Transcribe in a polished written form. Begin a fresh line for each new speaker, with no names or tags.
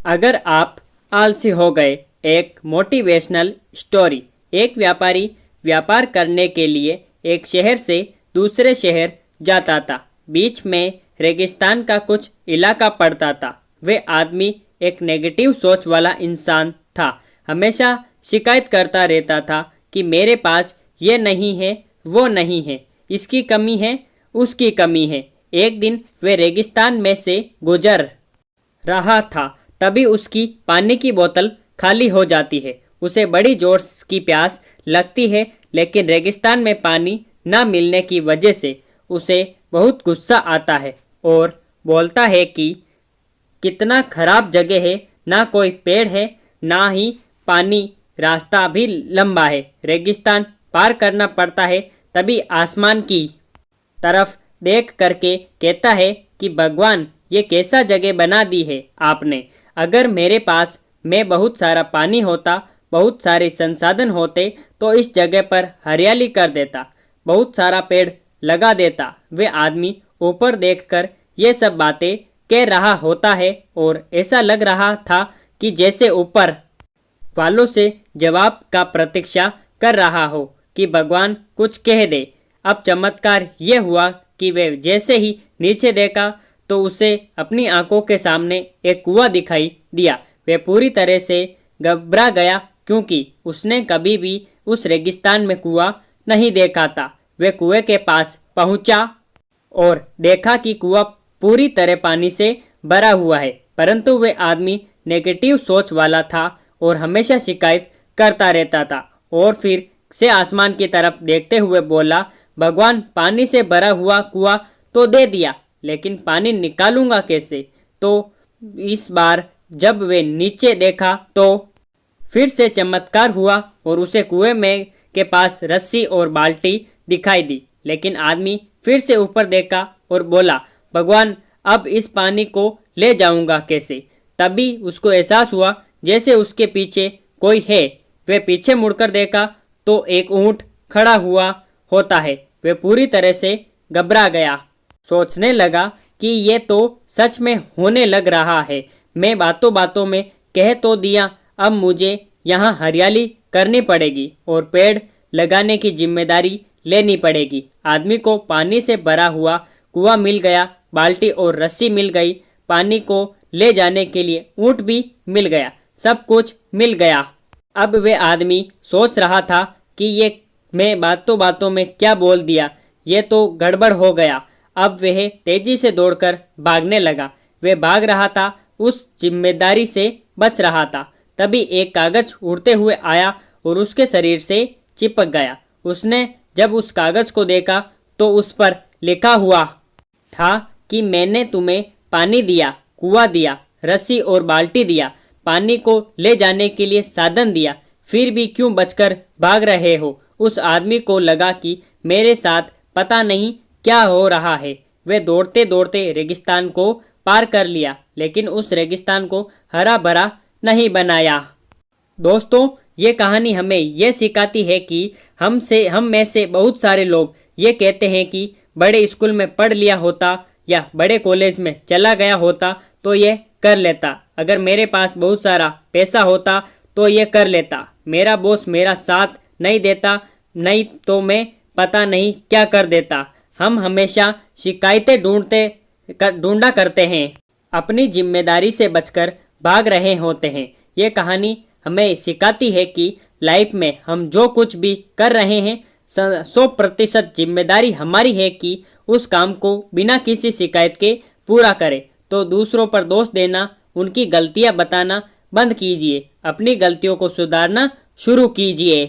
अगर आप आलसी हो गए। एक मोटिवेशनल स्टोरी। एक व्यापारी व्यापार करने के लिए एक शहर से दूसरे शहर जाता था। बीच में रेगिस्तान का कुछ इलाका पड़ता था। वे आदमी एक नेगेटिव सोच वाला इंसान था। हमेशा शिकायत करता रहता था कि मेरे पास ये नहीं है, वो नहीं है, इसकी कमी है, उसकी कमी है। एक दिन वे रेगिस्तान में से गुजर रहा था, तभी उसकी पानी की बोतल खाली हो जाती है। उसे बड़ी जोर की प्यास लगती है, लेकिन रेगिस्तान में पानी न मिलने की वजह से उसे बहुत गुस्सा आता है और बोलता है कि कितना खराब जगह है, ना कोई पेड़ है, ना ही पानी, रास्ता भी लंबा है, रेगिस्तान पार करना पड़ता है। तभी आसमान की तरफ देख करके कहता है कि भगवान, ये कैसा जगह बना दी है आपने। अगर मेरे पास में बहुत सारा पानी होता, बहुत सारे संसाधन होते, तो इस जगह पर हरियाली कर देता, बहुत सारा पेड़ लगा देता। वे आदमी ऊपर देखकर ये सब बातें कह रहा होता है और ऐसा लग रहा था कि जैसे ऊपर वालों से जवाब का प्रतीक्षा कर रहा हो कि भगवान कुछ कह दे। अब चमत्कार ये हुआ कि वे जैसे ही नीचे देखा तो उसे अपनी आंखों के सामने एक कुआं दिखाई दिया। वे पूरी तरह से घबरा गया, क्योंकि उसने कभी भी उस रेगिस्तान में कुआं नहीं देखा था। वे कुएं के पास पहुंचा और देखा कि कुआं पूरी तरह पानी से भरा हुआ है, परंतु वे आदमी नेगेटिव सोच वाला था और हमेशा शिकायत करता रहता था। और फिर से आसमान की तरफ देखते हुए बोला, भगवान, पानी से भरा हुआ कुआं तो दे दिया, लेकिन पानी निकालूंगा कैसे। तो इस बार जब वे नीचे देखा तो फिर से चमत्कार हुआ और उसे कुएं में के पास रस्सी और बाल्टी दिखाई दी। लेकिन आदमी फिर से ऊपर देखा और बोला, भगवान, अब इस पानी को ले जाऊंगा कैसे। तभी उसको एहसास हुआ जैसे उसके पीछे कोई है। वे पीछे मुड़कर देखा तो एक ऊंट खड़ा हुआ होता है। वे पूरी तरह से घबरा गया। सोचने लगा कि ये तो सच में होने लग रहा है। मैं बातों बातों में कह तो दिया, अब मुझे यहाँ हरियाली करनी पड़ेगी और पेड़ लगाने की जिम्मेदारी लेनी पड़ेगी। आदमी को पानी से भरा हुआ कुआं मिल गया, बाल्टी और रस्सी मिल गई, पानी को ले जाने के लिए ऊंट भी मिल गया, सब कुछ मिल गया। अब वे आदमी सोच रहा था कि ये मैं बातों बातों में क्या बोल दिया, ये तो गड़बड़ हो गया। अब वह तेजी से दौड़कर भागने लगा। वे भाग रहा था, उस जिम्मेदारी से बच रहा था। तभी एक कागज उड़ते हुए आया और उसके शरीर से चिपक गया। उसने जब उस कागज को देखा तो उस पर लिखा हुआ था कि मैंने तुम्हें पानी दिया, कुआं दिया, रस्सी और बाल्टी दिया, पानी को ले जाने के लिए साधन दिया, फिर भी क्यों बचकर भाग रहे हो। उस आदमी को लगा कि मेरे साथ पता नहीं क्या हो रहा है। वे दौड़ते दौड़ते रेगिस्तान को पार कर लिया, लेकिन उस रेगिस्तान को हरा भरा नहीं बनाया। दोस्तों, ये कहानी हमें ये सिखाती है कि हम में से बहुत सारे लोग ये कहते हैं कि बड़े स्कूल में पढ़ लिया होता या बड़े कॉलेज में चला गया होता तो ये कर लेता, अगर मेरे पास बहुत सारा पैसा होता तो ये कर लेता, मेरा बॉस मेरा साथ नहीं देता, नहीं तो मैं पता नहीं क्या कर देता। हम हमेशा शिकायतें ढूंढा करते हैं, अपनी जिम्मेदारी से बचकर भाग रहे होते हैं। ये कहानी हमें सिखाती है कि लाइफ में हम जो कुछ भी कर रहे हैं 100% जिम्मेदारी हमारी है कि उस काम को बिना किसी शिकायत के पूरा करें। तो दूसरों पर दोष देना, उनकी गलतियां बताना बंद कीजिए, अपनी गलतियों को सुधारना शुरू कीजिए।